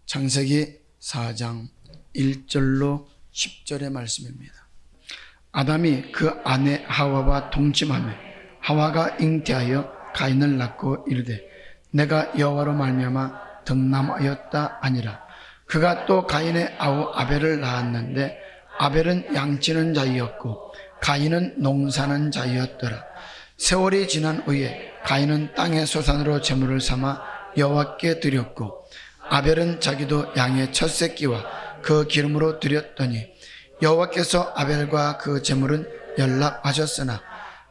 창세기 4장 1절로 10절의 말씀입니다. 아담이 그 아내 하와와 동침하며 하와가 잉태하여 가인을 낳고 이르되 내가 여호와로 말미암아 덕남하였다 아니라. 그가 또 가인의 아우 아벨을 낳았는데 아벨은 양치는 자이었고 가인은 농사는 자이었더라. 세월이 지난 후에 가인은 땅의 소산으로 제물을 삼아 여호와께 드렸고 아벨은 자기도 양의 첫 새끼와 그 기름으로 드렸더니 여호와께서 아벨과 그 제물은 연락하셨으나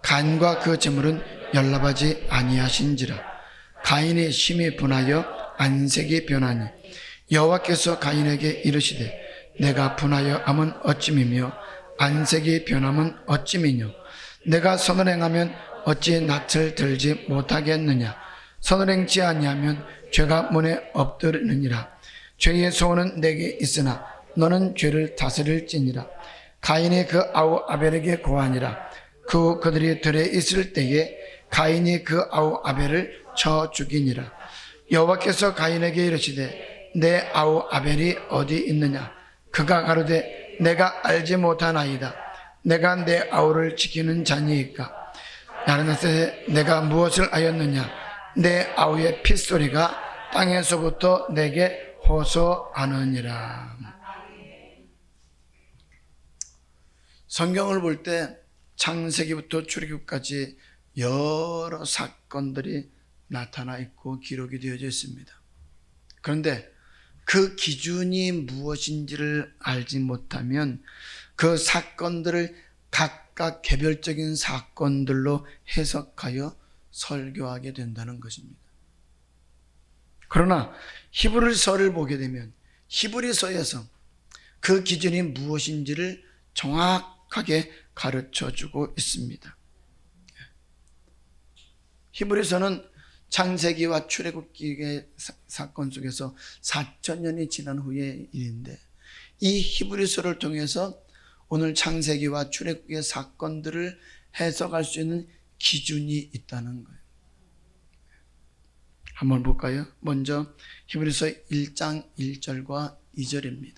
가인과 그 제물은 연락하지 아니하신지라. 가인이 심히 분하여 안색이 변하니 여호와께서 가인에게 이르시되 내가 분하여 함은 어찌미며 안색이 변함은 어찌미뇨. 내가 선을 행하면 어찌 낯을 들지 못하겠느냐. 선을 행치 아니하면 죄가 문에 엎드리느니라. 죄의 소원은 내게 있으나 너는 죄를 다스릴지니라. 가인이 그 아우 아벨에게 고하니라. 그들이 들에 있을 때에 가인이 그 아우 아벨을 쳐 죽이니라. 여호와께서 가인에게 이르시되 내 아우 아벨이 어디 있느냐. 그가 가로되 내가 알지 못하나이다. 내가 내 아우를 지키는 자니이까. 나르나세 내가 무엇을 하였느냐. 내 아우의 핏소리가 땅에서부터 내게 호소하느니라. 성경을 볼 때 창세기부터 출애굽까지 여러 사건들이 나타나 있고 기록이 되어져 있습니다. 그런데 그 기준이 무엇인지를 알지 못하면 그 사건들을 각각 개별적인 사건들로 해석하여 설교하게 된다는 것입니다. 그러나 히브리서를 보게 되면 히브리서에서 그 기준이 무엇인지를 정확하게 가르쳐주고 있습니다. 히브리서는 창세기와 출애굽기의 사건 속에서 4,000년이 지난 후의 일인데 이 히브리서를 통해서 오늘 창세기와 출애굽기의 사건들을 해석할 수 있는 기준이 있다는 거예요. 한번 볼까요? 먼저 히브리서 1장 1절과 2절입니다.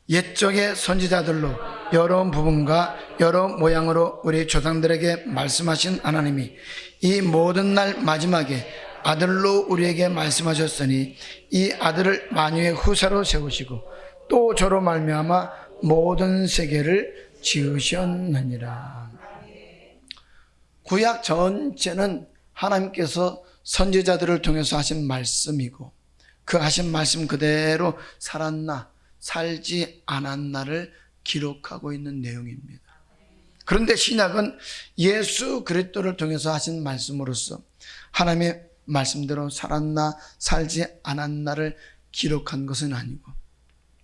옛적의 선지자들로 여러 부분과 여러 모양으로 우리 조상들에게 말씀하신 하나님이 이 모든 날 마지막에 아들로 우리에게 말씀하셨으니 이 아들을 만유의 후사로 세우시고 또 저로 말미암아 모든 세계를 지으셨느니라. 구약 전체는 하나님께서 선지자들을 통해서 하신 말씀이고 그 하신 말씀 그대로 살았나 살지 않았나를 기록하고 있는 내용입니다. 그런데 신약은 예수 그리스도를 통해서 하신 말씀으로써 하나님의 말씀대로 살았나 살지 않았나를 기록한 것은 아니고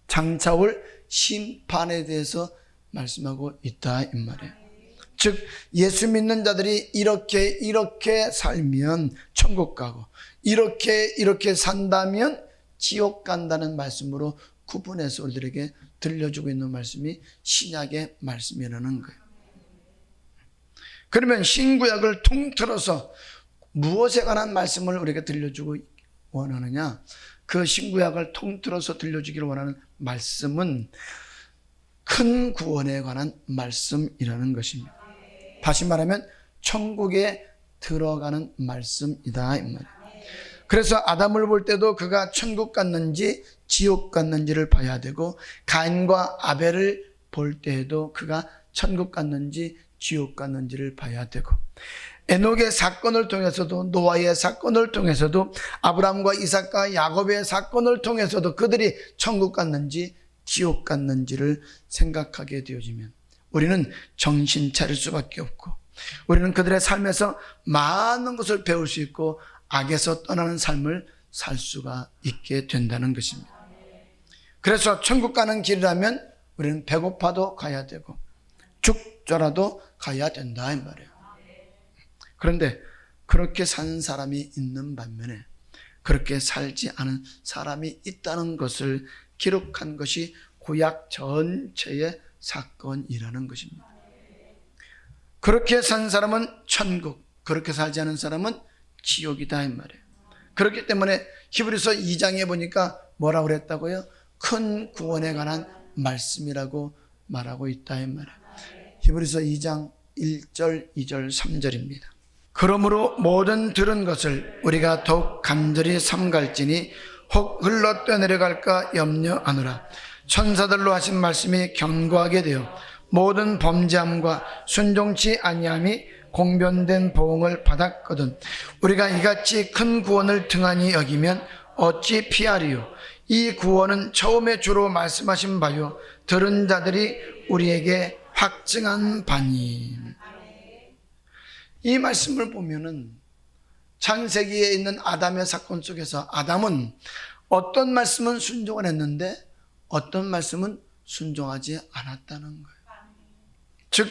장차 올 심판에 대해서 말씀하고 있다 이 말이에요. 즉 예수 믿는 자들이 이렇게 살면 천국 가고 이렇게 산다면 지옥 간다는 말씀으로 구분해서 우리들에게 들려주고 있는 말씀이 신약의 말씀이라는 거예요. 그러면 신구약을 통틀어서 무엇에 관한 말씀을 우리에게 들려주고 원하느냐? 그 신구약을 통틀어서 들려주기를 원하는 말씀은 큰 구원에 관한 말씀이라는 것입니다. 다시 말하면 천국에 들어가는 말씀이다 이 말이에요. 그래서 아담을 볼 때도 그가 천국 갔는지 지옥 갔는지를 봐야 되고 가인과 아벨을 볼 때에도 그가 천국 갔는지 지옥 갔는지를 봐야 되고 에녹의 사건을 통해서도 노아의 사건을 통해서도 아브라함과 이삭과 야곱의 사건을 통해서도 그들이 천국 갔는지 지옥 갔는지를 생각하게 되어지면 우리는 정신 차릴 수밖에 없고 우리는 그들의 삶에서 많은 것을 배울 수 있고 악에서 떠나는 삶을 살 수가 있게 된다는 것입니다. 그래서 천국 가는 길이라면 우리는 배고파도 가야 되고 죽더라도 가야 된다 이 말이에요. 그런데 그렇게 산 사람이 있는 반면에 그렇게 살지 않은 사람이 있다는 것을 기록한 것이 구약 전체의 사건이라는 것입니다. 그렇게 산 사람은 천국, 그렇게 살지 않은 사람은 지옥이다 이 말이에요. 그렇기 때문에 히브리서 2장에 보니까 뭐라고 그랬다고요? 큰 구원에 관한 말씀이라고 말하고 있다 이 말이에요. 히브리서 2장 1절, 2절, 3절입니다. 그러므로 모든 들은 것을 우리가 더욱 간절히 삼갈지니 혹 흘러 떠내려갈까 염려하노라. 천사들로 하신 말씀이 견고하게 되어 모든 범죄함과 순종치 아니함이 공변된 보응을 받았거든 우리가 이같이 큰 구원을 등한히 여기면 어찌 피하리요. 이 구원은 처음에 주로 말씀하신 바요 들은 자들이 우리에게 확증한 바니. 이 말씀을 보면은 창세기에 있는 아담의 사건 속에서 아담은 어떤 말씀은 순종을 했는데 어떤 말씀은 순종하지 않았다는 거예요. 즉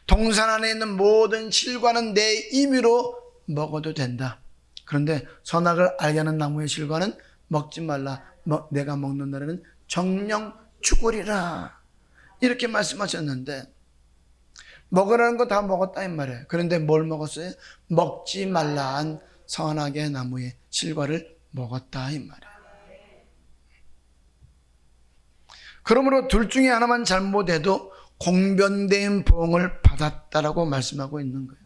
동산 안에 있는 모든 실과는 내 임의로 먹어도 된다. 그런데 선악을 알게 하는 나무의 실과는 먹지 말라. 내가 먹는 날에는 정령 죽으리라. 이렇게 말씀하셨는데 먹으라는 거 다 먹었다 이 말이에요. 그런데 뭘 먹었어요? 먹지 말라 한 선악의 나무의 실과를 먹었다 이 말이에요. 그러므로 둘 중에 하나만 잘못해도 공변된 보응을 받았다라고 말씀하고 있는 거예요.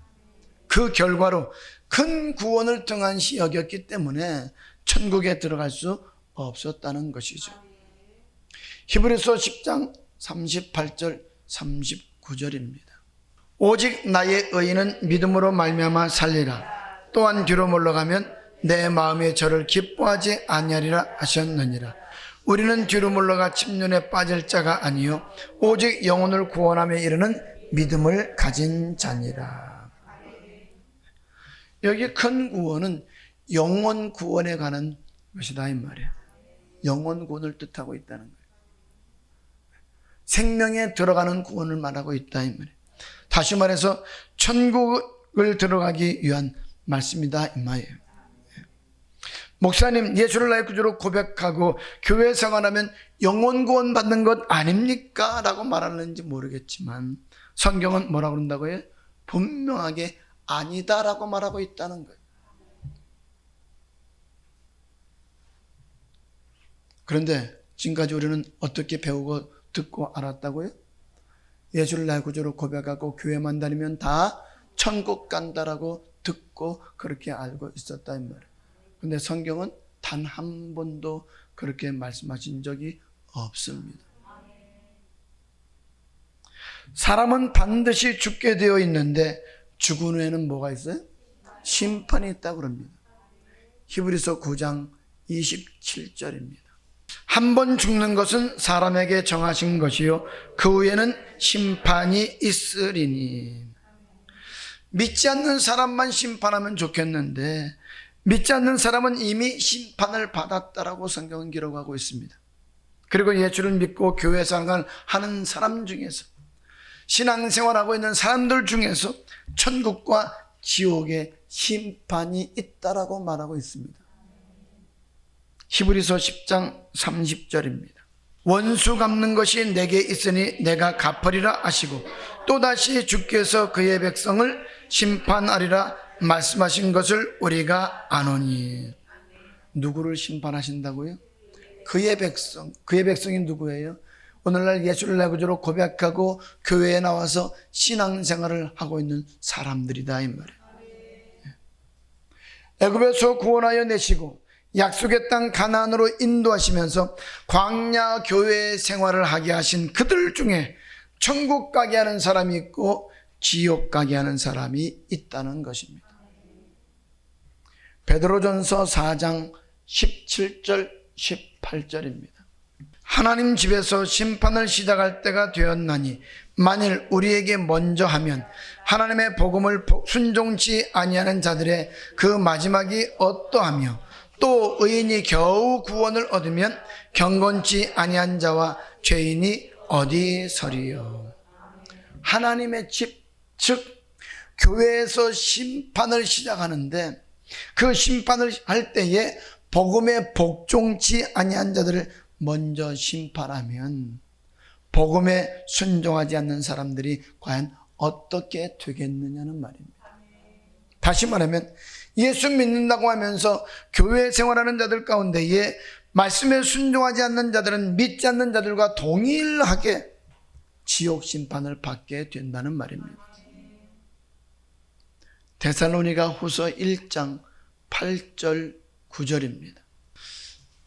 그 결과로 큰 구원을 등한시 여겼기 때문에 천국에 들어갈 수 없었다는 것이죠. 히브리서 10장 38절 39절입니다. 오직 나의 의인은 믿음으로 말미암아 살리라. 또한 뒤로 물러가면 내 마음이 저를 기뻐하지 아니하리라 하셨느니라. 우리는 뒤로 물러가 침륜에 빠질 자가 아니요 오직 영혼을 구원하며 이르는 믿음을 가진 자니라. 여기 큰 구원은 영혼 구원에 관한 것이다 이 말이에요. 영혼 구원을 뜻하고 있다는 거예요. 생명에 들어가는 구원을 말하고 있다 이 말이에요. 다시 말해서 천국을 들어가기 위한 말씀이다 이 말이에요. 목사님, 예수를 나의 구주로 고백하고 교회 생활하면 영혼 구원 받는 것 아닙니까? 라고 말하는지 모르겠지만 성경은 뭐라고 그런다고요? 분명하게 아니다라고 말하고 있다는 거예요. 그런데 지금까지 우리는 어떻게 배우고 듣고 알았다고요? 예수를 나의 구주로 고백하고 교회만 다니면 다 천국 간다라고 듣고 그렇게 알고 있었다 이 말이에요. 근데 성경은 단 한 번도 그렇게 말씀하신 적이 없습니다. 사람은 반드시 죽게 되어 있는데 죽은 후에는 뭐가 있어요? 심판이 있다고 그럽니다. 히브리서 9장 27절입니다. 한 번 죽는 것은 사람에게 정하신 것이요 그 후에는 심판이 있으리니. 믿지 않는 사람만 심판하면 좋겠는데 믿지 않는 사람은 이미 심판을 받았다라고 성경은 기록하고 있습니다. 그리고 예수를 믿고 교회 생활을 하는 사람 중에서 신앙생활하고 있는 사람들 중에서 천국과 지옥의 심판이 있다라고 말하고 있습니다. 히브리서 10장 30절입니다. 원수 갚는 것이 내게 있으니 내가 갚으리라 하시고 또다시 주께서 그의 백성을 심판하리라 말씀하신 것을 우리가 아노니. 누구를 심판하신다고요? 그의 백성. 그의 백성이 누구예요? 오늘날 예수를 내 구주로 고백하고 교회에 나와서 신앙생활을 하고 있는 사람들이다 이 말이에요. 애굽에서 구원하여 내시고 약속의 땅 가나안으로 인도하시면서 광야 교회 생활을 하게 하신 그들 중에 천국 가게 하는 사람이 있고 지옥 가게 하는 사람이 있다는 것입니다. 베드로전서 4장 17절 18절입니다. 하나님 집에서 심판을 시작할 때가 되었나니 만일 우리에게 먼저 하면 하나님의 복음을 순종치 아니하는 자들의 그 마지막이 어떠하며 또 의인이 겨우 구원을 얻으면 경건치 아니한 자와 죄인이 어디 서리요. 하나님의 집, 즉 교회에서 심판을 시작하는데 그 심판을 할 때에 복음에 복종치 아니한 자들을 먼저 심판하면 복음에 순종하지 않는 사람들이 과연 어떻게 되겠느냐는 말입니다. 다시 말하면 예수 믿는다고 하면서 교회 생활하는 자들 가운데에 말씀에 순종하지 않는 자들은 믿지 않는 자들과 동일하게 지옥 심판을 받게 된다는 말입니다. 데살로니가 후서 1장 8절 9절입니다.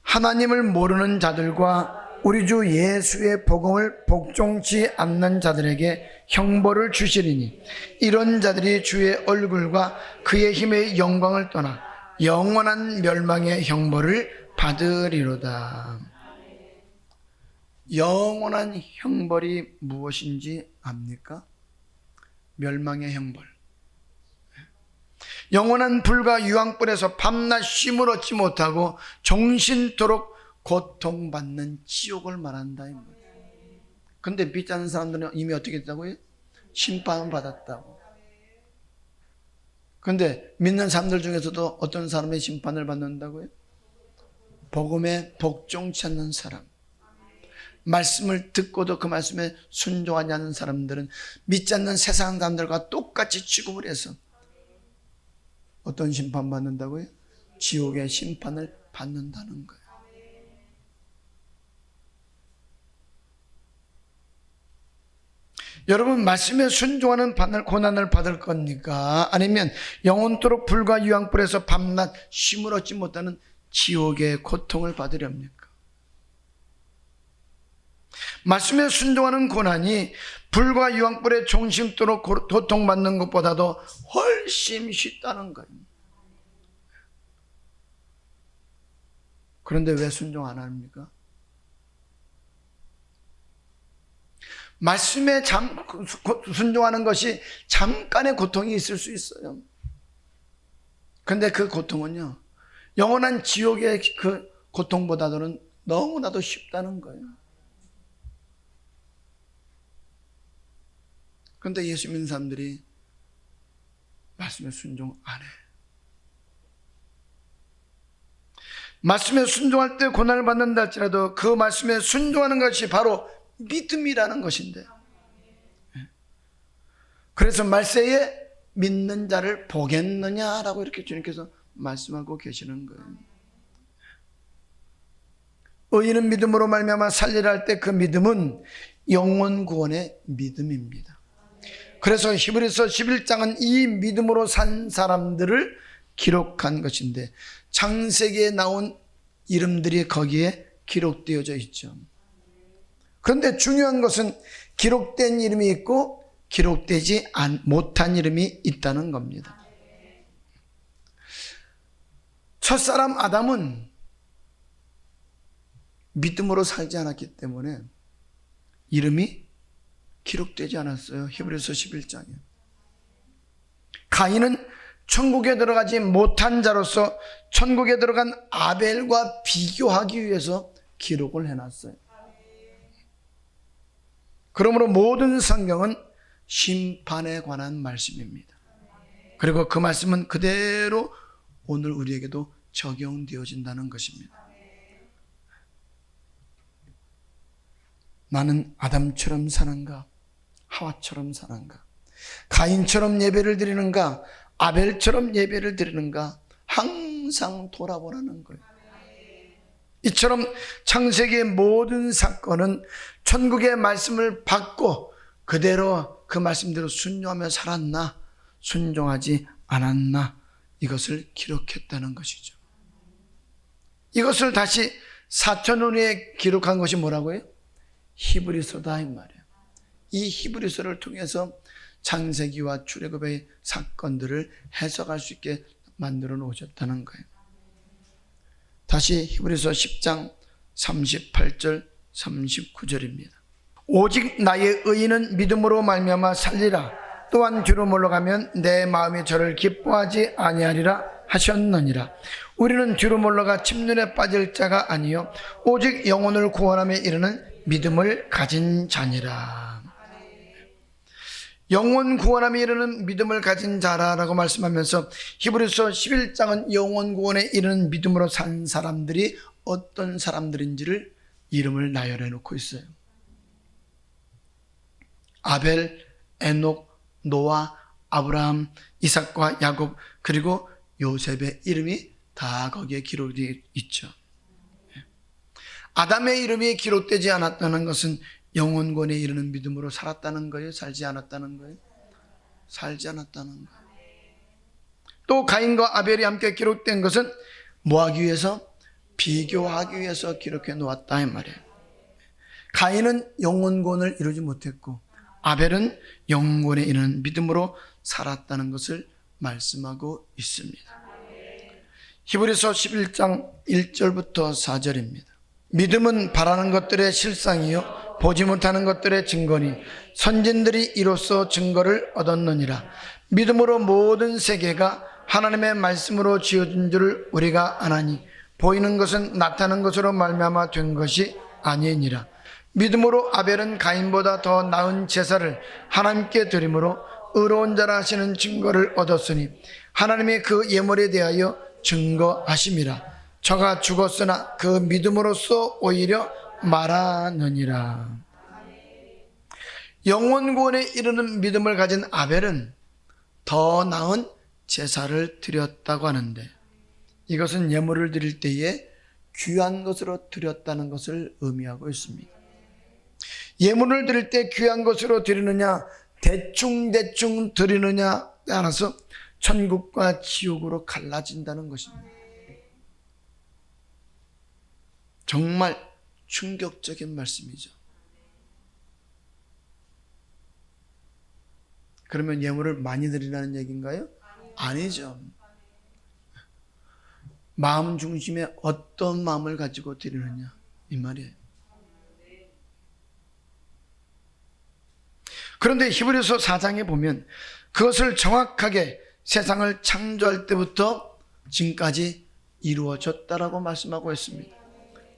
하나님을 모르는 자들과 우리 주 예수의 복음을 복종치 않는 자들에게 형벌을 주시리니 이런 자들이 주의 얼굴과 그의 힘의 영광을 떠나 영원한 멸망의 형벌을 받으리로다. 영원한 형벌이 무엇인지 압니까? 멸망의 형벌. 영원한 불과 유황불에서 밤낮 쉼을 얻지 못하고 종신토록 고통받는 지옥을 말한다. 그런데 믿지 않는 사람들은 이미 어떻게 됐다고요? 심판을 받았다고. 그런데 믿는 사람들 중에서도 어떤 사람의 심판을 받는다고요? 복음에 복종치 않는 사람, 말씀을 듣고도 그 말씀에 순종하지 않는 사람들은 믿지 않는 세상 사람들과 똑같이 취급을 해서 어떤 심판 받는다고요? 지옥의 심판을 받는다는 거예요. 여러분, 말씀에 순종하는 고난을 받을 겁니까? 아니면 영원토록 불과 유황불에서 밤낮 쉼을 얻지 못하는 지옥의 고통을 받으렵니까? 말씀에 순종하는 고난이 불과 유황불에 종신토록 고통받는 것보다도 훨씬 쉽다는 거예요. 그런데 왜 순종 안 합니까? 말씀에 순종하는 것이 잠깐의 고통이 있을 수 있어요. 그런데 그 고통은요, 영원한 지옥의 그 고통보다는 너무나도 쉽다는 거예요. 그런데 예수 믿는 사람들이 말씀에 순종 안 해. 말씀에 순종할 때 고난을 받는다 할지라도 그 말씀에 순종하는 것이 바로 믿음이라는 것인데, 그래서 말세에 믿는 자를 보겠느냐라고 이렇게 주님께서 말씀하고 계시는 거예요. 의인은 믿음으로 말미암아 살리라 할 때 그 믿음은 영원 구원의 믿음입니다. 그래서 히브리서 11장은 이 믿음으로 산 사람들을 기록한 것인데 창세기에 나온 이름들이 거기에 기록되어져 있죠. 그런데 중요한 것은 기록된 이름이 있고 기록되지 못한 이름이 있다는 겁니다. 첫사람 아담은 믿음으로 살지 않았기 때문에 이름이 기록되지 않았어요. 히브리서 11장에. 가인은 천국에 들어가지 못한 자로서 천국에 들어간 아벨과 비교하기 위해서 기록을 해놨어요. 그러므로 모든 성경은 심판에 관한 말씀입니다. 그리고 그 말씀은 그대로 오늘 우리에게도 적용되어진다는 것입니다. 나는 아담처럼 사는가? 하와처럼 사는가? 가인처럼 예배를 드리는가? 아벨처럼 예배를 드리는가? 항상 돌아보라는 거예요. 이처럼 창세기의 모든 사건은 천국의 말씀을 받고 그대로 그 말씀대로 순종하며 살았나, 순종하지 않았나, 이것을 기록했다는 것이죠. 이것을 다시 4,000년 후에 기록한 것이 뭐라고요? 히브리서다 이 말이에요. 이 히브리서를 통해서 창세기와 출애굽의 사건들을 해석할 수 있게 만들어 놓으셨다는 거예요. 다시 히브리서 10장 38절 39절입니다. 오직 나의 의인은 믿음으로 말미암아 살리라. 또한 뒤로 물러가면 내 마음이 저를 기뻐하지 아니하리라 하셨느니라. 우리는 뒤로 물러가 침륜에 빠질 자가 아니요 오직 영혼을 구원함에 이르는 믿음을 가진 자니라. 영혼 구원함에 이르는 믿음을 가진 자라라고 말씀하면서 히브리서 11장은 영혼 구원에 이르는 믿음으로 산 사람들이 어떤 사람들인지를 이름을 나열해 놓고 있어요. 아벨, 에녹, 노아, 아브라함, 이삭과 야곱, 그리고 요셉의 이름이 다 거기에 기록되어 있죠. 아담의 이름이 기록되지 않았다는 것은 영원권에 이르는 믿음으로 살았다는 거예요? 살지 않았다는 거예요? 살지 않았다는 거예요. 또 가인과 아벨이 함께 기록된 것은 뭐 하기 위해서? 비교하기 위해서 기록해 놓았다 이 말이에요. 가인은 영원권을 이루지 못했고 아벨은 영원권에 이르는 믿음으로 살았다는 것을 말씀하고 있습니다. 히브리서 11장 1절부터 4절입니다. 믿음은 바라는 것들의 실상이요 보지 못하는 것들의 증거니 선진들이 이로써 증거를 얻었느니라. 믿음으로 모든 세계가 하나님의 말씀으로 지어진 줄을 우리가 아나니 보이는 것은 나타난 것으로 말미암아 된 것이 아니니라. 믿음으로 아벨은 가인보다 더 나은 제사를 하나님께 드림으로 의로운 자라 하시는 증거를 얻었으니 하나님이 그 예물에 대하여 증거하심이라. 저가 죽었으나 그 믿음으로써 오히려 말하느니라. 영원권에 이르는 믿음을 가진 아벨은 더 나은 제사를 드렸다고 하는데 이것은 예물을 드릴 때에 귀한 것으로 드렸다는 것을 의미하고 있습니다. 예물을 드릴 때 귀한 것으로 드리느냐 대충 드리느냐에 따라서 천국과 지옥으로 갈라진다는 것입니다. 정말 충격적인 말씀이죠. 그러면 예물을 많이 드리라는 얘기인가요? 아니죠. 마음 중심에 어떤 마음을 가지고 드리느냐 이 말이에요. 그런데 히브리서 4장에 보면 그것을 정확하게 세상을 창조할 때부터 지금까지 이루어졌다라고 말씀하고 있습니다.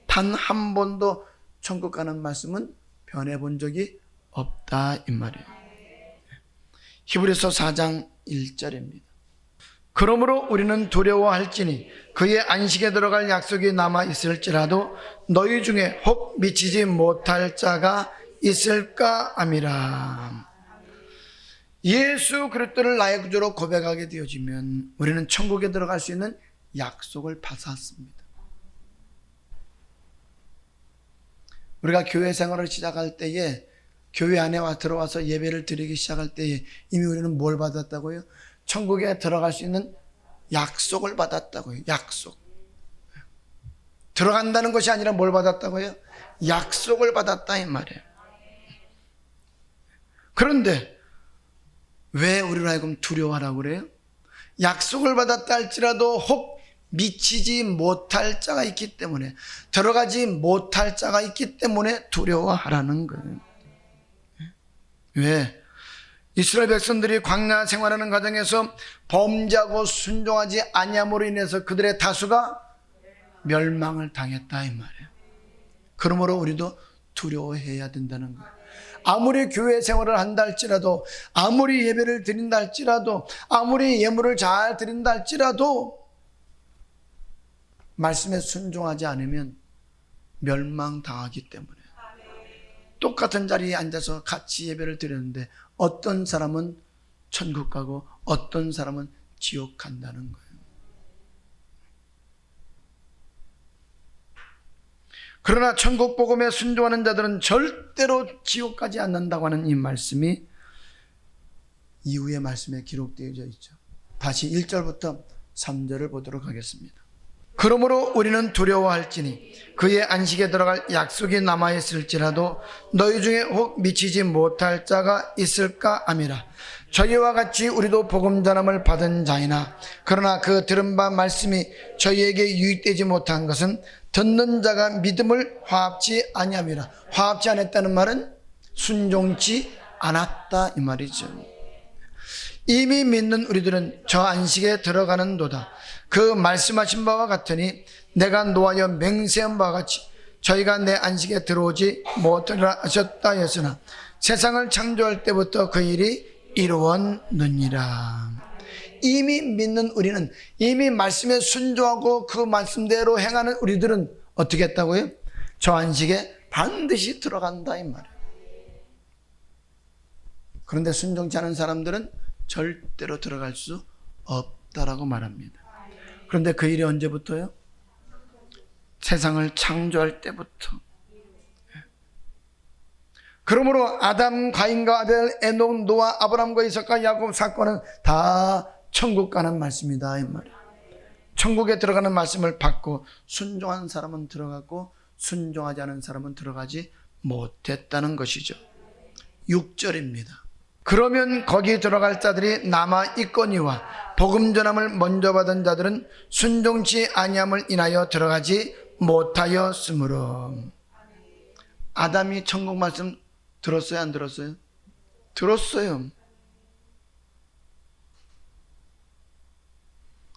단 한 번도 천국 가는 말씀은 변해본 적이 없다 이 말이에요. 히브리서 4장 1절입니다. 그러므로 우리는 두려워할지니 그의 안식에 들어갈 약속이 남아 있을지라도 너희 중에 혹 미치지 못할 자가 있을까 함이라. 예수 그리스도를 나의 구주로 고백하게 되어지면 우리는 천국에 들어갈 수 있는 약속을 받았습니다. 우리가 교회 생활을 시작할 때에 교회 안에 들어와서 예배를 드리기 시작할 때에 이미 우리는 뭘 받았다고요? 천국에 들어갈 수 있는 약속을 받았다고요. 약속. 들어간다는 것이 아니라 뭘 받았다고요? 약속을 받았다 이 말이에요. 그런데 왜 우리로 하여금 두려워하라고 그래요? 약속을 받았다 할지라도 혹 미치지 못할 자가 있기 때문에, 들어가지 못할 자가 있기 때문에 두려워하라는 거예요. 왜? 이스라엘 백성들이 광야 생활하는 과정에서 범죄하고 순종하지 아니함으로 인해서 그들의 다수가 멸망을 당했다 이 말이에요. 그러므로 우리도 두려워해야 된다는 거예요. 아무리 교회 생활을 한다 할지라도, 아무리 예배를 드린다 할지라도, 아무리 예물을 잘 드린다 할지라도 말씀에 순종하지 않으면 멸망당하기 때문에, 똑같은 자리에 앉아서 같이 예배를 드렸는데 어떤 사람은 천국 가고 어떤 사람은 지옥 간다는 거예요. 그러나 천국 복음에 순종하는 자들은 절대로 지옥 가지 않는다고 하는 이 말씀이 이후의 말씀에 기록되어져 있죠. 다시 1절부터 3절을 보도록 하겠습니다. 그러므로 우리는 두려워할지니 그의 안식에 들어갈 약속이 남아있을지라도 너희 중에 혹 미치지 못할 자가 있을까 함이라. 저희와 같이 우리도 복음 전함을 받은 자이나 그러나 그 들은 바 말씀이 저희에게 유익되지 못한 것은 듣는 자가 믿음을 화합지 아니함이라. 화합지 않았다는 말은 순종치 않았다 이 말이죠. 이미 믿는 우리들은 저 안식에 들어가는도다. 그 말씀하신 바와 같으니 내가 노하여 맹세한 바와 같이 저희가 내 안식에 들어오지 못하리라 하셨다 했으나 세상을 창조할 때부터 그 일이 이루었느니라. 이미 믿는 우리는, 이미 말씀에 순종하고 그 말씀대로 행하는 우리들은 어떻게 했다고요? 저 안식에 반드시 들어간다 이 말이에요. 그런데 순종치 않은 사람들은 절대로 들어갈 수 없다라고 말합니다. 그런데 그 일이 언제부터요? 세상을 창조할 때부터. 그러므로 아담, 가인과 아벨, 에녹, 노아, 아브라함과 이삭과 야곱 사건은 다 천국 가는 말씀이다 이 말이에요. 천국에 들어가는 말씀을 받고 순종한 사람은 들어가고 순종하지 않은 사람은 들어가지 못했다는 것이죠. 6절입니다. 그러면 거기 들어갈 자들이 남아 있거니와 복음 전함을 먼저 받은 자들은 순종치 아니함을 인하여 들어가지 못하였으므로. 아담이 천국 말씀 들었어요, 안 들었어요? 들었어요.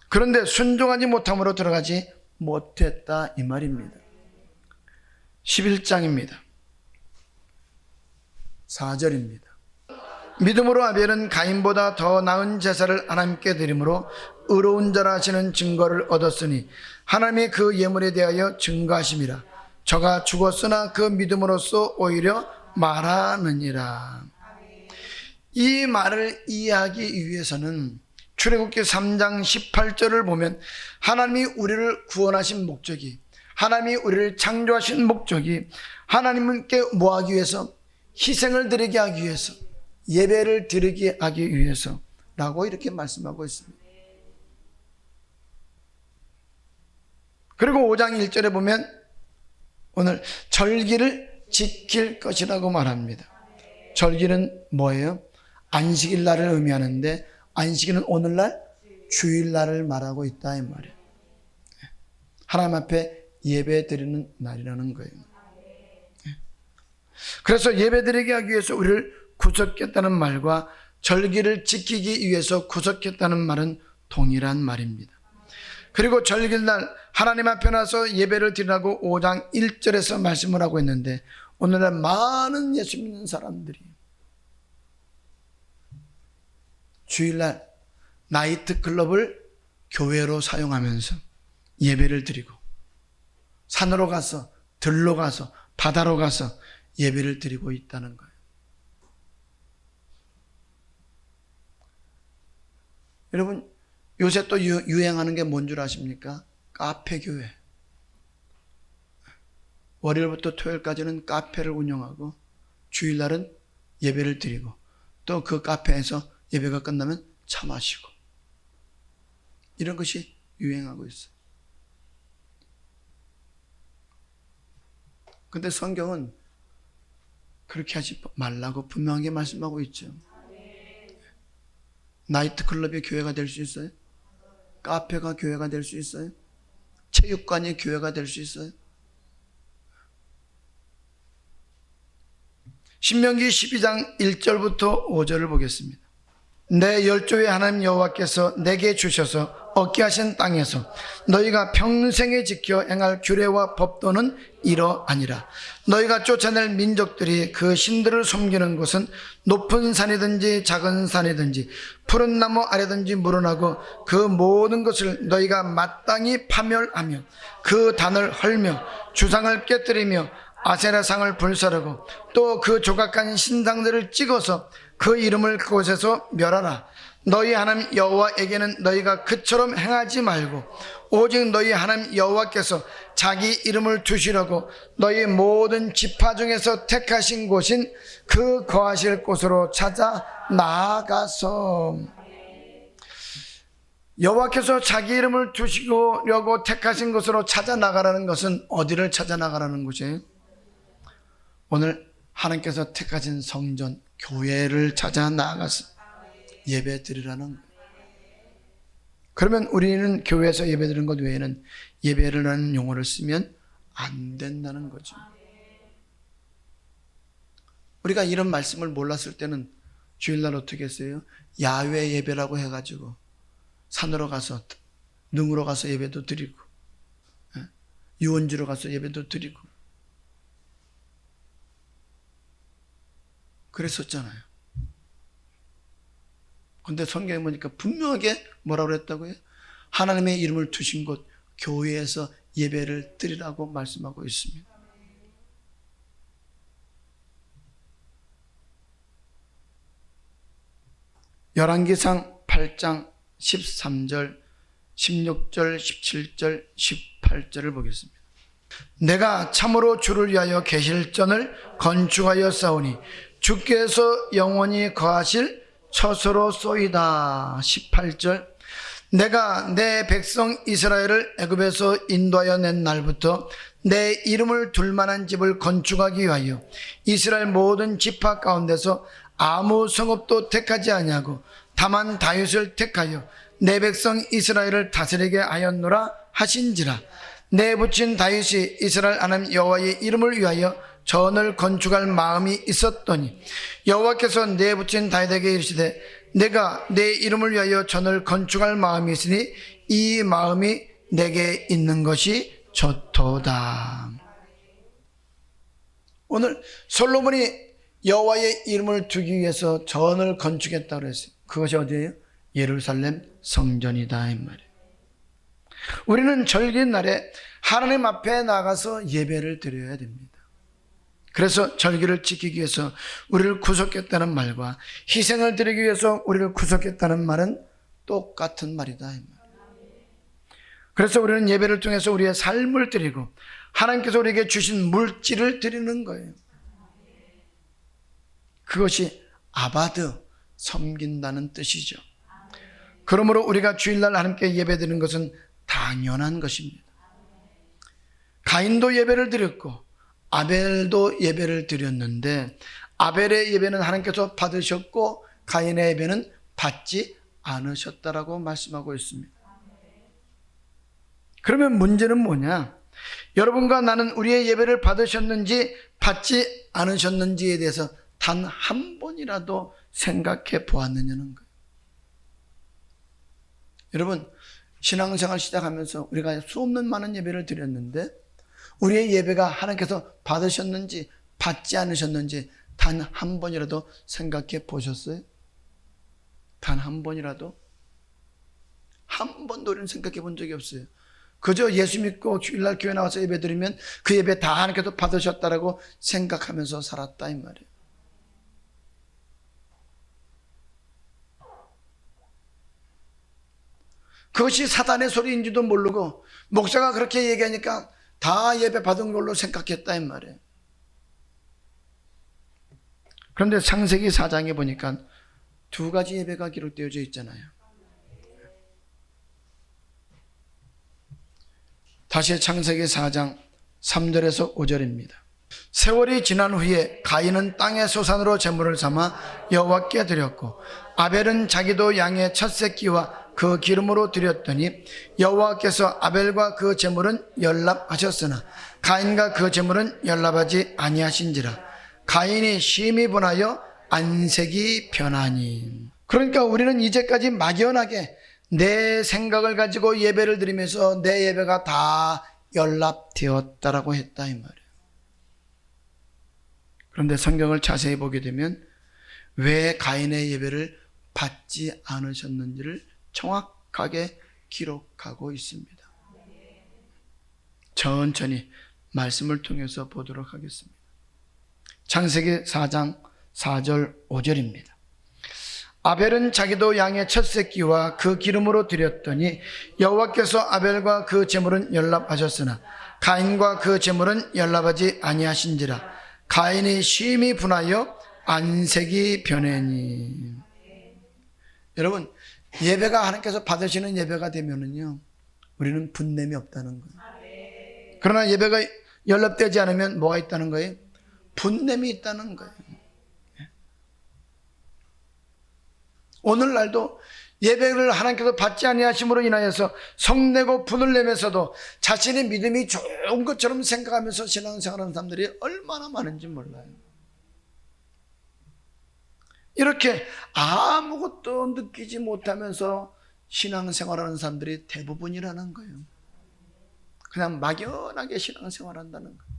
그런데 순종하지 못함으로 들어가지 못했다 이 말입니다. 11장입니다. 4절입니다. 믿음으로 아벨은 가인보다 더 나은 제사를 하나님께 드림으로 의로운 자라 하시는 증거를 얻었으니 하나님이 그 예물에 대하여 증거하심이라. 저가 죽었으나 그 믿음으로써 오히려 말하느니라. 이 말을 이해하기 위해서는 출애굽기 3장 18절을 보면 하나님이 우리를 구원하신 목적이, 하나님이 우리를 창조하신 목적이 하나님께 뭐하기 위해서? 희생을 드리게 하기 위해서, 예배를 드리게 하기 위해서라고 이렇게 말씀하고 있습니다. 그리고 5장 1절에 보면 오늘 절기를 지킬 것이라고 말합니다. 절기는 뭐예요? 안식일 날을 의미하는데 안식일은 오늘날 주일날을 말하고 있다 이 말이에요. 하나님 앞에 예배 드리는 날이라는 거예요. 그래서 예배 드리게 하기 위해서 우리를 구속했다는 말과 절기를 지키기 위해서 구속했다는 말은 동일한 말입니다. 그리고 절기날 하나님 앞에 나서 예배를 드리라고 5장 1절에서 말씀을 하고 있는데 오늘날 많은 예수 믿는 사람들이 주일날 나이트클럽을 교회로 사용하면서 예배를 드리고 산으로 가서 들로 가서 바다로 가서 예배를 드리고 있다는 거예요. 여러분 요새 또 유행하는 게 뭔 줄 아십니까? 카페 교회. 월요일부터 토요일까지는 카페를 운영하고 주일날은 예배를 드리고 또 그 카페에서 예배가 끝나면 차 마시고 이런 것이 유행하고 있어요. 근데 성경은 그렇게 하지 말라고 분명하게 말씀하고 있죠. 나이트클럽이 교회가 될 수 있어요? 카페가 교회가 될 수 있어요? 체육관이 교회가 될 수 있어요? 신명기 12장 1절부터 5절을 보겠습니다. 내 열조의 하나님 여호와께서 내게 주셔서 얻게 하신 땅에서 너희가 평생에 지켜 행할 규례와 법도는 이러하니라. 너희가 쫓아낼 민족들이 그 신들을 섬기는 곳은 높은 산이든지 작은 산이든지 푸른 나무 아래든지 물어나고 그 모든 것을 너희가 마땅히 파멸하며 그 단을 헐며 주상을 깨뜨리며 아세라상을 불사르고 또 그 조각한 신상들을 찍어서 그 이름을 그곳에서 멸하라. 너희 하나님 여호와에게는 너희가 그처럼 행하지 말고 오직 너희 하나님 여호와께서 자기 이름을 두시려고 너희 모든 지파 중에서 택하신 곳인 그 거하실 곳으로 찾아 나아가서. 여호와께서 자기 이름을 두시려고 택하신 곳으로 찾아 나가라는 것은 어디를 찾아 나가라는 것이에요? 오늘 하나님께서 택하신 성전, 교회를 찾아 나아가서 예배 드리라는 거예요. 그러면 우리는 교회에서 예배 드리는 것 외에는 예배라는 용어를 쓰면 안 된다는 거죠. 우리가 이런 말씀을 몰랐을 때는 주일날 어떻게 했어요? 야외 예배라고 해가지고 산으로 가서 능으로 가서 예배도 드리고 유원지로 가서 예배도 드리고 그랬었잖아요. 근데 성경에 보니까 분명하게 뭐라고 그랬다고요? 하나님의 이름을 두신 곳 교회에서 예배를 드리라고 말씀하고 있습니다. 열왕기상 8장 13절, 16절, 17절, 18절을 보겠습니다. 내가 참으로 주를 위하여 계실전을 건축하여 싸우니 주께서 영원히 거하실 처소로소이다. 18절. 내가 내 백성 이스라엘을 애굽에서 인도하여 낸 날부터 내 이름을 둘 만한 집을 건축하기 위하여 이스라엘 모든 지파 가운데서 아무 성읍도 택하지 아니하고 다만 다윗을 택하여 내 백성 이스라엘을 다스리게 하였노라 하신지라. 내 붙인 다윗이 이스라엘 하나님 여호와의 이름을 위하여 전을 건축할 마음이 있었더니 여호와께서 내 붙인 다윗에게 이르시되 내가 내 이름을 위하여 전을 건축할 마음이 있으니 이 마음이 내게 있는 것이 좋도다. 오늘 솔로몬이 여호와의 이름을 두기 위해서 전을 건축했다고 그랬어요. 그것이 어디예요? 예루살렘 성전이다 이 말이에요. 우리는 절기날에 하나님 앞에 나가서 예배를 드려야 됩니다. 그래서 절기를 지키기 위해서 우리를 구속했다는 말과 희생을 드리기 위해서 우리를 구속했다는 말은 똑같은 말이다 이 말이에요. 그래서 우리는 예배를 통해서 우리의 삶을 드리고 하나님께서 우리에게 주신 물질을 드리는 거예요. 그것이 아바드, 섬긴다는 뜻이죠. 그러므로 우리가 주일날 하나님께 예배드리는 것은 당연한 것입니다. 가인도 예배를 드렸고 아벨도 예배를 드렸는데 아벨의 예배는 하나님께서 받으셨고 가인의 예배는 받지 않으셨다라고 말씀하고 있습니다. 그러면 문제는 뭐냐? 여러분과 나는 우리의 예배를 받으셨는지 받지 않으셨는지에 대해서 단 한 번이라도 생각해 보았느냐는 거예요. 여러분, 신앙생활 시작하면서 우리가 수없는 많은 예배를 드렸는데 우리의 예배가 하나님께서 받으셨는지 받지 않으셨는지 단 한 번이라도 생각해 보셨어요? 단 한 번이라도? 한 번도 우리는 생각해 본 적이 없어요. 그저 예수 믿고 주일날 교회 나와서 예배 드리면 그 예배 다 하나님께서 받으셨다라고 생각하면서 살았다 이 말이에요. 그것이 사단의 소리인지도 모르고 목사가 그렇게 얘기하니까 다 예배 받은 걸로 생각했다 이 말이에요. 그런데 창세기 4장에 보니까 두 가지 예배가 기록되어져 있잖아요. 다시 창세기 4장 3절에서 5절입니다. 세월이 지난 후에 가인은 땅의 소산으로 제물을 삼아 여호와께 드렸고 아벨은 자기도 양의 첫 새끼와 그 기름으로 드렸더니 여호와께서 아벨과 그 제물은 연납하셨으나 가인과 그 제물은 연납하지 아니하신지라. 가인이 심히 분하여 안색이 변하니. 그러니까 우리는 이제까지 막연하게 내 생각을 가지고 예배를 드리면서 내 예배가 다 연납되었다라고 했다 이 말이에요. 그런데 성경을 자세히 보게 되면 왜 가인의 예배를 받지 않으셨는지를 정확하게 기록하고 있습니다. 천천히 말씀을 통해서 보도록 하겠습니다. 창세기 4장 4절 5절입니다. 아벨은 자기도 양의 첫 새끼와 그 기름으로 드렸더니 여호와께서 아벨과 그 제물은 연납하셨으나 가인과 그 제물은 연납하지 아니하신지라. 가인이 심히 분하여 안색이 변하니. 여러분, 예배가 하나님께서 받으시는 예배가 되면은요, 우리는 분냄이 없다는 거예요. 그러나 예배가 연락되지 않으면 뭐가 있다는 거예요? 분냄이 있다는 거예요. 오늘날도 예배를 하나님께서 받지 아니하심으로 인하여서 성내고 분을 내면서도 자신의 믿음이 좋은 것처럼 생각하면서 신앙생활하는 사람들이 얼마나 많은지 몰라요. 이렇게 아무것도 느끼지 못하면서 신앙생활하는 사람들이 대부분이라는 거예요. 그냥 막연하게 신앙생활한다는 거예요.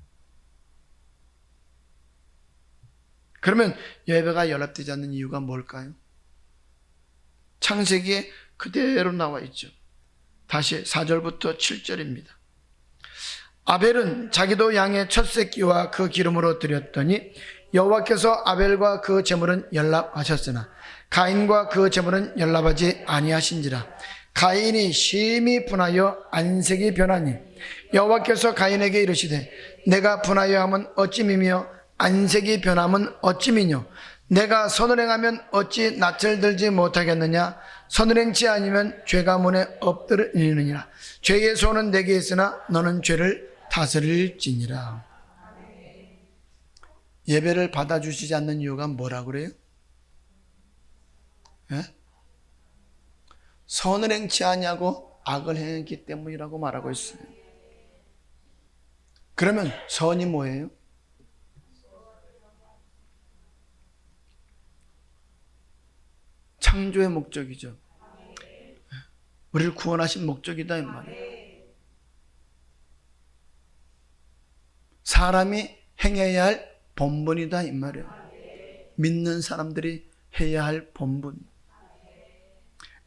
그러면 예배가 연락되지 않는 이유가 뭘까요? 창세기에 그대로 나와 있죠. 다시 4절부터 7절입니다. 아벨은 자기도 양의 첫 새끼와 그 기름으로 드렸더니 여호와께서 아벨과 그 제물은 연납하셨으나 가인과 그 제물은 연납하지 아니하신지라. 가인이 심히 분하여 안색이 변하니 여호와께서 가인에게 이르시되 내가 분하여 함은 어찌미며 안색이 변함은 어찌미뇨 내가 선을 행하면 어찌 낯을 들지 못하겠느냐 선을 행치 아니면 죄가 문에 엎드리느니라 죄의 손은 내게 있으나 너는 죄를 다스릴지니라. 예배를 받아주시지 않는 이유가 뭐라 그래요? 예? 선을 행치 아니하고 악을 행했기 때문이라고 말하고 있어요. 그러면 선이 뭐예요? 창조의 목적이죠. 우리를 구원하신 목적이다 이 말이에요. 사람이 행해야 할 본분이다 이 말이에요. 믿는 사람들이 해야 할 본분.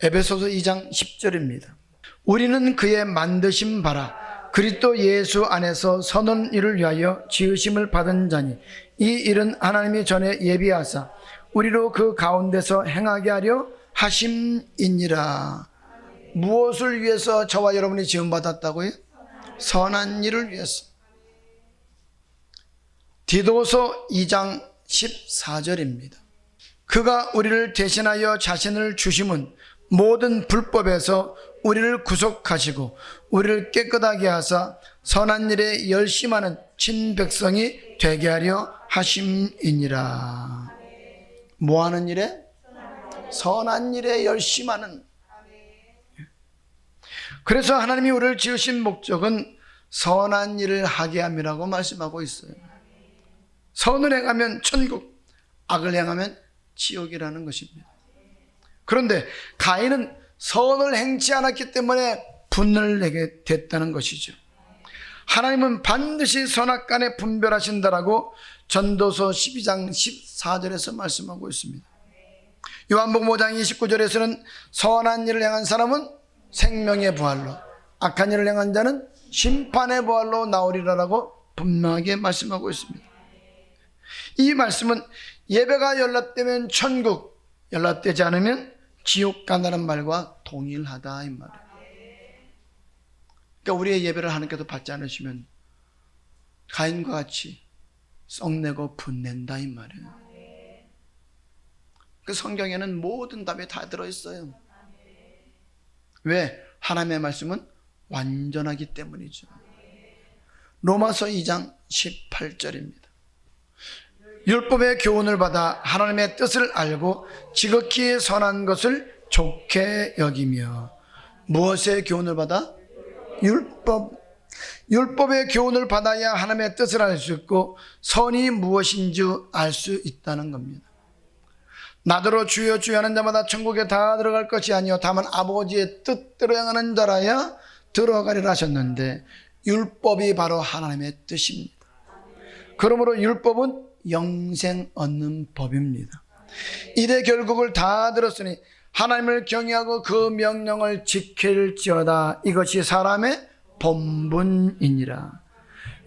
에베소서 2장 10절입니다. 우리는 그의 만드신 바라 그리스도 예수 안에서 선한 일을 위하여 지으심을 받은 자니 이 일은 하나님이 전에 예비하사 우리로 그 가운데서 행하게 하려 하심이니라. 무엇을 위해서 저와 여러분이 지음받았다고요? 선한 일을 위해서. 디도서 2장 14절입니다. 그가 우리를 대신하여 자신을 주심은 모든 불법에서 우리를 구속하시고 우리를 깨끗하게 하사 선한 일에 열심하는 친백성이 되게 하려 하심이니라. 뭐 하는 일에? 선한 일에 열심하는. 그래서 하나님이 우리를 지으신 목적은 선한 일을 하게 함이라고 말씀하고 있어요. 선을 행하면 천국, 악을 행하면 지옥이라는 것입니다. 그런데 가인은 선을 행치 않았기 때문에 분을 내게 됐다는 것이죠. 하나님은 반드시 선악간에 분별하신다라고 전도서 12장 14절에서 말씀하고 있습니다. 요한복음 5장 29절에서는 선한 일을 행한 사람은 생명의 부활로, 악한 일을 행한 자는 심판의 부활로 나오리라라고 분명하게 말씀하고 있습니다. 이 말씀은 예배가 연락되면 천국, 연락되지 않으면 지옥 간다는 말과 동일하다 이 말이에요. 그러니까 우리의 예배를 하나님께서 받지 않으시면 가인과 같이 썩내고 분낸다 이 말이에요. 그 성경에는 모든 답이 다 들어있어요. 왜? 하나님의 말씀은 완전하기 때문이죠. 로마서 2장 18절입니다. 율법의 교훈을 받아 하나님의 뜻을 알고 지극히 선한 것을 좋게 여기며. 무엇의 교훈을 받아? 율법의 교훈을 받아야 하나님의 뜻을 알 수 있고 선이 무엇인지 알 수 있다는 겁니다. 나더러 주여 주여 하는 자마다 천국에 다 들어갈 것이 아니요 다만 아버지의 뜻대로 행하는 자라야 들어가리라 하셨는데 율법이 바로 하나님의 뜻입니다. 그러므로 율법은 영생 얻는 법입니다. 이래 결국을 다 들었으니 하나님을 경외하고 그 명령을 지킬지어다. 이것이 사람의 본분이니라.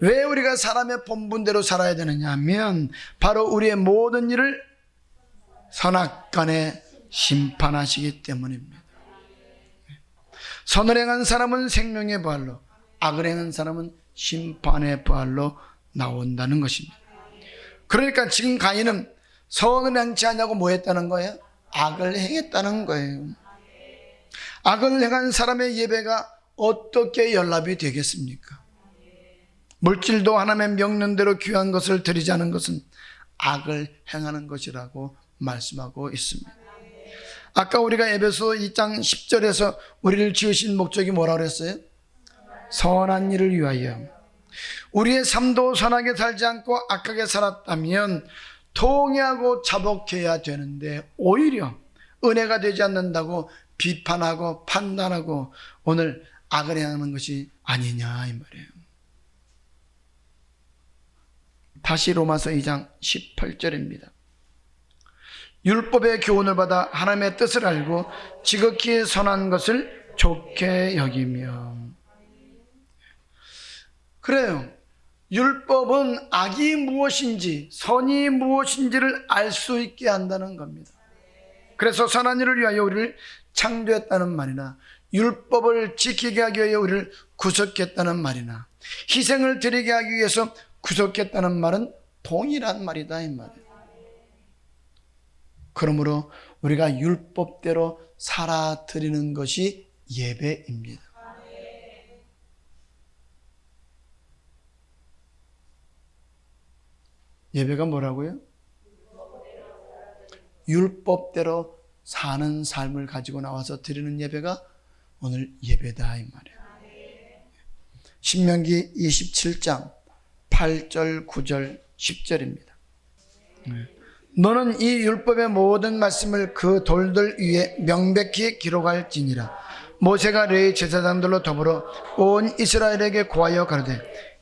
왜 우리가 사람의 본분대로 살아야 되느냐 하면 바로 우리의 모든 일을 선악간에 심판하시기 때문입니다. 선을 행한 사람은 생명의 부활로, 악을 행한 사람은 심판의 부활로 나온다는 것입니다. 그러니까 지금 가인은 선을 행치 않냐고 뭐 했다는 거예요? 악을 행했다는 거예요. 악을 행한 사람의 예배가 어떻게 연락이 되겠습니까? 물질도 하나님의 명령대로 귀한 것을 드리지 않은 것은 악을 행하는 것이라고 말씀하고 있습니다. 아까 우리가 에베소 2장 10절에서 우리를 지으신 목적이 뭐라고 그랬어요? 선한 일을 위하여. 우리의 삶도 선하게 살지 않고 악하게 살았다면 통회하고 자복해야 되는데 오히려 은혜가 되지 않는다고 비판하고 판단하고 오늘 악을 행하는 것이 아니냐 이 말이에요. 다시 로마서 2장 18절입니다. 율법의 교훈을 받아 하나님의 뜻을 알고 지극히 선한 것을 좋게 여기며. 그래요. 율법은 악이 무엇인지 선이 무엇인지를 알 수 있게 한다는 겁니다. 그래서 선한 일을 위하여 우리를 창조했다는 말이나 율법을 지키게 하기 위해 우리를 구속했다는 말이나 희생을 드리게 하기 위해서 구속했다는 말은 동일한 말이다 이 말이에요. 그러므로 우리가 율법대로 살아드리는 것이 예배입니다. 예배가 뭐라고요? 율법대로 사는 삶을 가지고 나와서 드리는 예배가 오늘 예배다 이 말이에요. 신명기 27장 8절 9절 10절입니다. 너는 이 율법의 모든 말씀을 그 돌들 위에 명백히 기록할지니라. 모세가 레위 제사장들로 더불어 온 이스라엘에게 고하여 가로되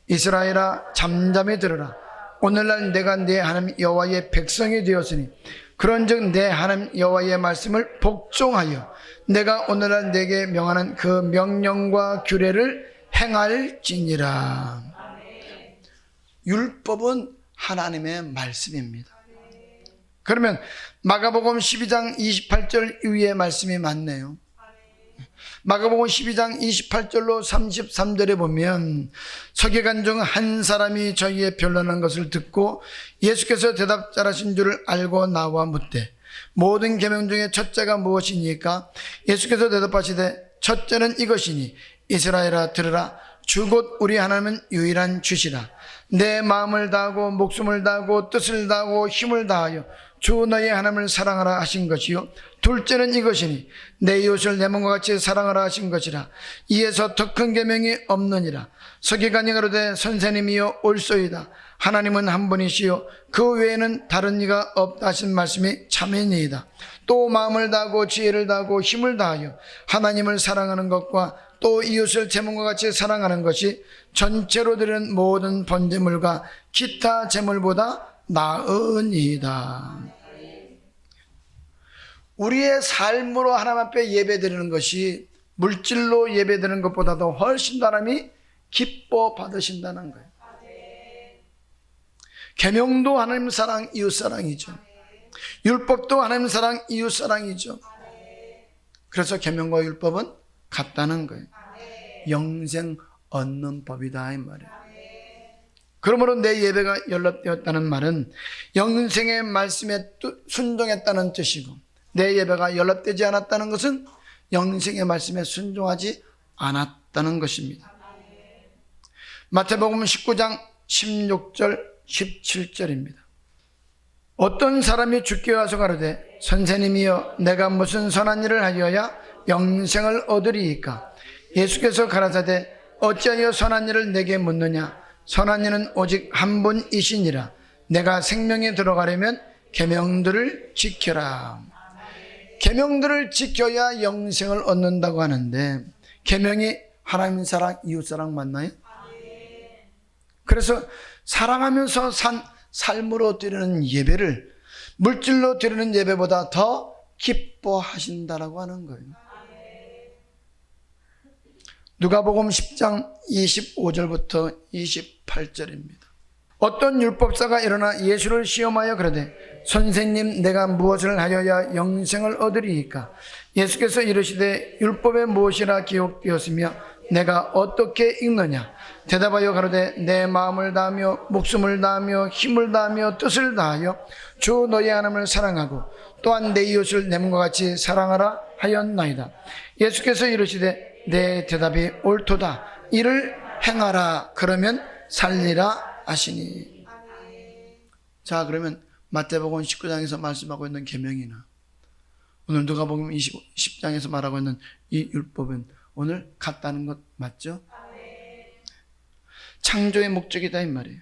이스라엘아 잠잠히 들으라. 오늘날 내가 내 하나님 여호와의 백성이 되었으니 그런즉 내 하나님 여호와의 말씀을 복종하여 내가 오늘날 내게 명하는 그 명령과 규례를 행할지니라. 율법은 하나님의 말씀입니다. 그러면 마가복음 12장 28절 이후의 말씀이 맞네요. 마가복음 12장 28절로 33절에 보면 서기관 중 한 사람이 저희의 변론한 것을 듣고 예수께서 대답 잘하신 줄을 알고 나와 묻되 모든 계명 중에 첫째가 무엇이니까? 예수께서 대답하시되 첫째는 이것이니 이스라엘아 들으라. 주 곧 우리 하나님은 유일한 주시라. 내 마음을 다하고 목숨을 다하고 뜻을 다하고 힘을 다하여 주 너의 하나님을 사랑하라 하신 것이요 둘째는 이것이니 내 이웃을 내 몸과 같이 사랑하라 하신 것이라. 이에서 더 큰 계명이 없느니라. 서기관이 가로되 선생님이여 옳소이다. 하나님은 한 분이시요 그 외에는 다른 이가 없다 하신 말씀이 참이니이다. 또 마음을 다하고 지혜를 다하고 힘을 다하여 하나님을 사랑하는 것과 또 이웃을 제 몸과 같이 사랑하는 것이 전체로 드리는 모든 번제물과 기타 제물보다 나으니이다. 우리의 삶으로 하나님 앞에 예배드리는 것이 물질로 예배드리는 것보다도 훨씬 하나님이 기뻐 받으신다는 거예요. 계명도 하나님 사랑, 이웃 사랑이죠. 율법도 하나님 사랑, 이웃 사랑이죠. 그래서 계명과 율법은 같다는 거예요. 영생 얻는 법이다 이 말이에요. 그러므로 내 예배가 연락되었다는 말은 영생의 말씀에 순종했다는 뜻이고, 내 예배가 연락되지 않았다는 것은 영생의 말씀에 순종하지 않았다는 것입니다. 마태복음 19장 16절 17절입니다. 어떤 사람이 주께 와서 가로되 선생님이여 내가 무슨 선한 일을 하여야 영생을 얻으리이까? 예수께서 가라사대 어찌하여 선한 일을 내게 묻느냐? 선한 이는 오직 한 분이시니라. 내가 생명에 들어가려면 계명들을 지켜라. 계명들을 지켜야 영생을 얻는다고 하는데 계명이 하나님 사랑, 이웃 사랑 맞나요? 그래서 사랑하면서 산 삶으로 드리는 예배를 물질로 드리는 예배보다 더 기뻐하신다라고 하는 거예요. 누가복음 10장 25절부터 28절입니다. 어떤 율법사가 일어나 예수를 시험하여 그러되 선생님 내가 무엇을 하여야 영생을 얻으리이까? 예수께서 이르시되 율법에 무엇이라 기록되었으며 내가 어떻게 읽느냐? 대답하여 가로되 내 마음을 다하며 목숨을 다하며 힘을 다하며 뜻을 다하여 주 너의 하나님을 사랑하고 또한 내 이웃을 내 몸과 같이 사랑하라 하였나이다. 예수께서 이르시되 내 대답이 옳도다. 이를 행하라. 그러면 살리라 하시니. 자, 그러면 마태복음 19장에서 말씀하고 있는 계명이나 오늘 누가복음 10장에서 말하고 있는 이 율법은 오늘 같다는 것 맞죠? 창조의 목적이다 이 말이에요.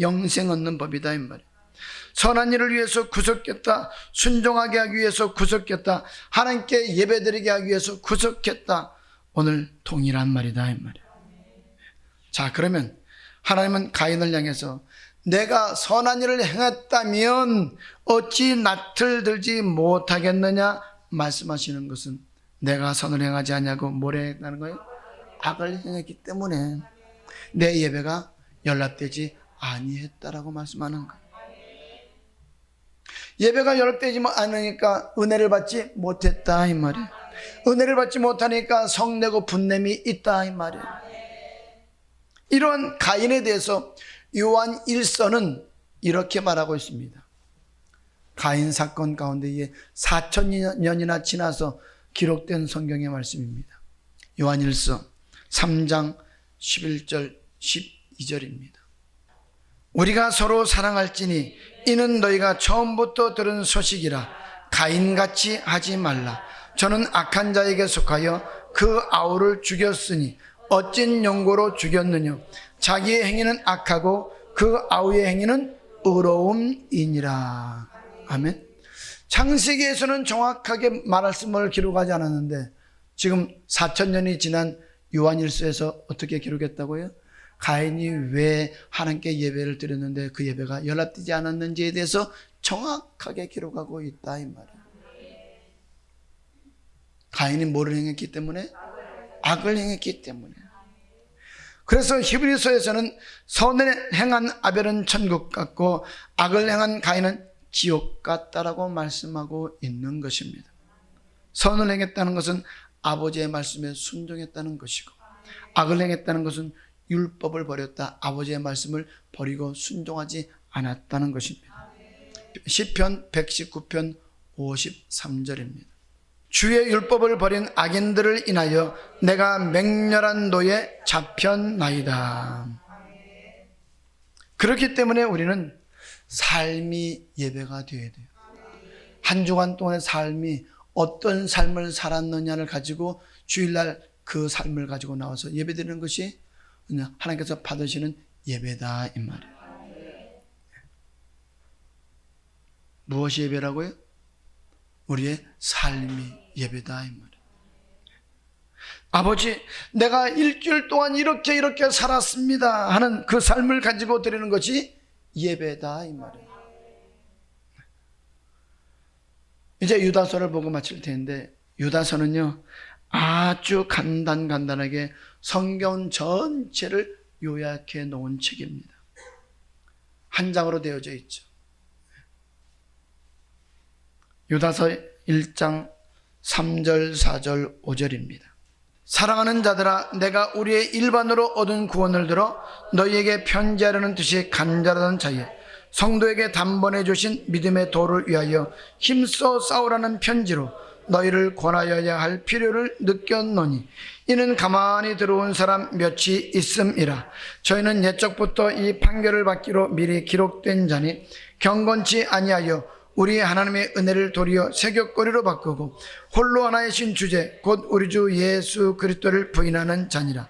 영생 얻는 법이다 이 말이에요. 선한 일을 위해서 구속했다. 순종하게 하기 위해서 구속했다. 하나님께 예배드리게 하기 위해서 구속했다. 오늘 동일한 말이다 이 말이에요. 자, 그러면 하나님은 가인을 향해서 내가 선한 일을 행했다면 어찌 낯을 들지 못하겠느냐 말씀하시는 것은 내가 선을 행하지 않냐고 뭐라 했다는 거예요? 악을 행했기 때문에 내 예배가 연락되지 아니했다라고 말씀하는 거예요. 예배가 연락되지 않으니까 은혜를 받지 못했다 이 말이에요. 은혜를 받지 못하니까 성내고 분냄이 있다 이 말이에요. 이런 가인에 대해서 요한 1서는 이렇게 말하고 있습니다. 가인 사건 가운데에 4,000년이나 지나서 기록된 성경의 말씀입니다. 요한 1서 3장 11절 12절입니다. 우리가 서로 사랑할지니 이는 너희가 처음부터 들은 소식이라. 가인같이 하지 말라. 저는 악한 자에게 속하여 그 아우를 죽였으니 어찐 용고로 죽였느냐. 자기의 행위는 악하고 그 아우의 행위는 의로움이니라. 아멘. 창세기에서는 정확하게 말씀을 기록하지 않았는데 지금 4,000년이 지난 요한일서에서 어떻게 기록했다고요? 가인이 왜 하나님께 예배를 드렸는데 그 예배가 연락되지 않았는지에 대해서 정확하게 기록하고 있다 이 말이에요. 가인이 뭐를 행했기 때문에? 악을 행했기 때문에. 그래서 히브리서에서는 선을 행한 아벨은 천국 같고 악을 행한 가인은 지옥 같다라고 말씀하고 있는 것입니다. 선을 행했다는 것은 아버지의 말씀에 순종했다는 것이고, 악을 행했다는 것은 율법을 버렸다, 아버지의 말씀을 버리고 순종하지 않았다는 것입니다. 시편 119편 53절입니다. 주의 율법을 버린 악인들을 인하여 내가 맹렬한 노에 잡혔나이다. 그렇기 때문에 우리는 삶이 예배가 되어야 돼요. 한 주간 동안의 삶이 어떤 삶을 살았느냐를 가지고 주일날 그 삶을 가지고 나와서 예배드리는 것이 하나님께서 받으시는 예배다 이 말이에요. 무엇이 예배라고요? 우리의 삶이 예배다 이 말이에요. 아버지, 내가 일주일 동안 이렇게 살았습니다 하는 그 삶을 가지고 드리는 것이 예배다 이 말이에요. 이제 유다서를 보고 마칠 텐데, 유다서는요 아주 간단하게 성경 전체를 요약해 놓은 책입니다. 한 장으로 되어져 있죠. 유다서 1장 3절 4절 5절입니다. 사랑하는 자들아, 내가 우리의 일반으로 얻은 구원을 들어 너희에게 편지하려는 뜻이 간절하던 자에 성도에게 단번에 주신 믿음의 도를 위하여 힘써 싸우라는 편지로 너희를 권하여야 할 필요를 느꼈노니 이는 가만히 들어온 사람 몇이 있음이라. 저희는 옛적부터 이 판결을 받기로 미리 기록된 자니 경건치 아니하여 우리 하나님의 은혜를 도리어 세격거리로 바꾸고 홀로 하나의 신 주제 곧 우리 주 예수 그리스도를 부인하는 자니라.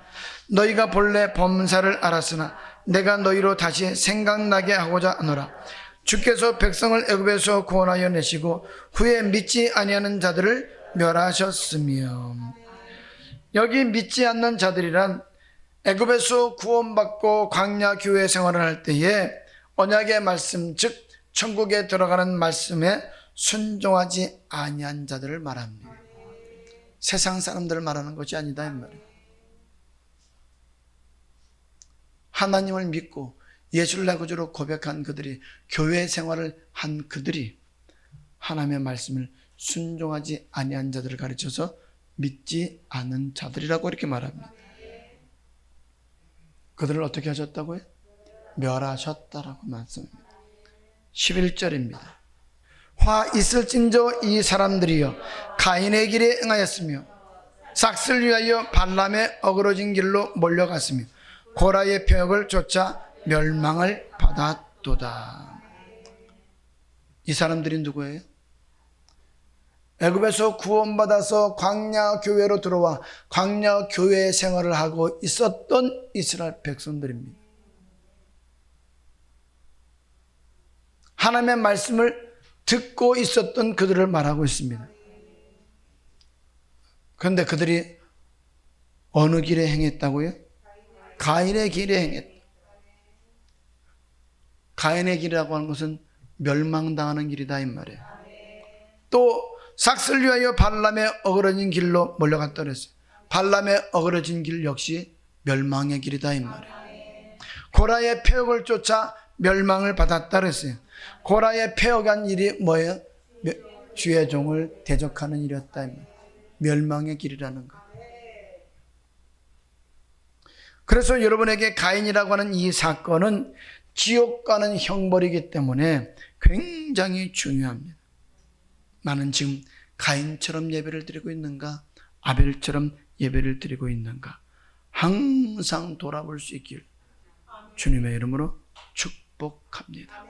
너희가 본래 범사를 알았으나 내가 너희로 다시 생각나게 하고자 하노라. 주께서 백성을 애굽에서 구원하여 내시고 후에 믿지 아니하는 자들을 멸하셨으며. 여기 믿지 않는 자들이란 애굽에서 구원받고 광야 교회 생활을 할 때에 언약의 말씀, 즉 천국에 들어가는 말씀에 순종하지 아니한 자들을 말합니다. 세상 사람들을 말하는 것이 아니다 이 말이에요. 하나님을 믿고 예수를 내 구주로 고백한 그들이, 교회 생활을 한 그들이 하나님의 말씀을 순종하지 아니한 자들을 가르쳐서 믿지 않은 자들이라고 이렇게 말합니다. 그들을 어떻게 하셨다고요? 멸하셨다라고 말씀합니다. 11절입니다. 화 있을진저 이 사람들이여 가인의 길에 응하였으며 삭슬 위하여 발람의 어그러진 길로 몰려갔으며 고라의 표역을 쫓아 멸망을 받았도다. 이 사람들이 누구예요? 애굽에서 구원받아서 광야 교회로 들어와 광야 교회 생활을 하고 있었던 이스라엘 백성들입니다. 하나님의 말씀을 듣고 있었던 그들을 말하고 있습니다. 그런데 그들이 어느 길에 행했다고요? 가인의 길에 행했다. 가인의 길이라고 하는 것은 멸망당하는 길이다 이 말이에요. 또 삭슬 위하여 발람의 어그러진 길로 몰려갔다 그랬어요. 발람의 어그러진 길 역시 멸망의 길이다 이 말이에요. 고라의 폐역을 쫓아 멸망을 받았다 그랬어요. 고라의 폐역한 일이 뭐예요? 주의 종을 대적하는 일이었다 이 말이에요. 멸망의 길이라는 것. 그래서 여러분에게 가인이라고 하는 이 사건은 지옥 가는 형벌이기 때문에 굉장히 중요합니다. 나는 지금 가인처럼 예배를 드리고 있는가? 아벨처럼 예배를 드리고 있는가? 항상 돌아볼 수 있길 주님의 이름으로 축복합니다.